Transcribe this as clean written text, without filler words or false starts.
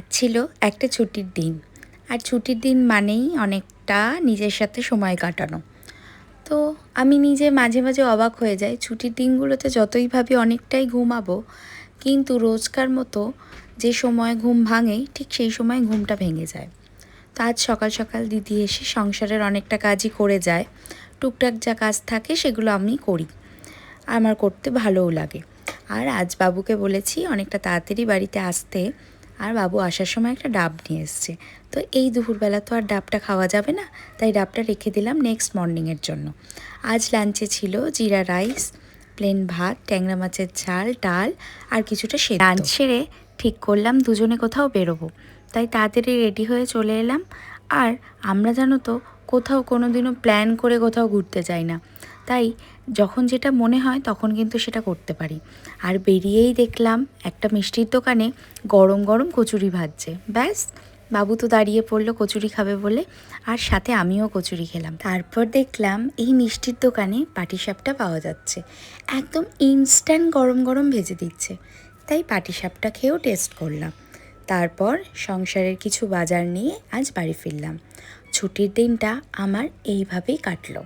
আজ ছিল একটা ছুটির দিন। আর ছুটির দিন মানেই অনেকটা নিজের সাথে সময় কাটানো। তো আমি নিজে মাঝে মাঝে অবাক হয়ে যাই, ছুটির দিনগুলোতে যতই ভাবি অনেকটাই ঘুমাবো, কিন্তু রোজকার মতো যে সময় ঘুম ভাঙে ঠিক সেই সময় ঘুমটা ভেঙে যায়। তো আজ সকাল সকাল দিদি এসে সংসারের অনেকটা কাজই করে যায়। টুকটাক যা কাজ থাকে সেগুলো আমি করি, আমার করতে ভালোও লাগে। আর আজ বাবুকে বলেছি অনেকটা তাড়াতাড়ি বাড়িতে আসতে, আর বাবু আসার সময় একটা ডাব নিয়ে এসছে। তো এই দুপুরবেলা তো আর ডাবটা খাওয়া যাবে না, তাই ডাবটা রেখে দিলাম নেক্সট মর্নিংয়ের জন্য। আজ লাঞ্চে ছিল জিরা রাইস, প্লেন ভাত, ট্যাংরা মাছের ঝাল, ডাল আর কিছুটা সেদ্ধ। লাঞ্চ সেরে ঠিক করলাম দুজনে কোথাও বেরোবো, তাই তাড়াতাড়ি রেডি হয়ে চলে এলাম। আর আমরা জানো তো কোথাও কোনো দিনও প্ল্যান করে কোথাও ঘুরতে যাই না, তাই যখন যেটা মনে হয় তখন কিন্তু সেটা করতে পারি। আর বেরিয়েই দেখলাম একটা মিষ্টির দোকানে গরম গরম কচুরি ভাজছে। ব্যাস, বাবু তো দাঁড়িয়ে পড়লো কচুরি খাবে বলে, আর সাথে আমিও কচুরি খেলাম। তারপর দেখলাম এই মিষ্টির দোকানে পাটিসাপটা পাওয়া যাচ্ছে, একদম ইনস্ট্যান্ট গরম গরম ভেজে দিচ্ছে। তাই পাটিসাপটা খেয়েও টেস্ট করলাম। তারপর সংসারের কিছু বাজার নিয়ে আজ বাড়ি ফিরলাম। ছুটির দিনটা আমার এইভাবেই কাটলো।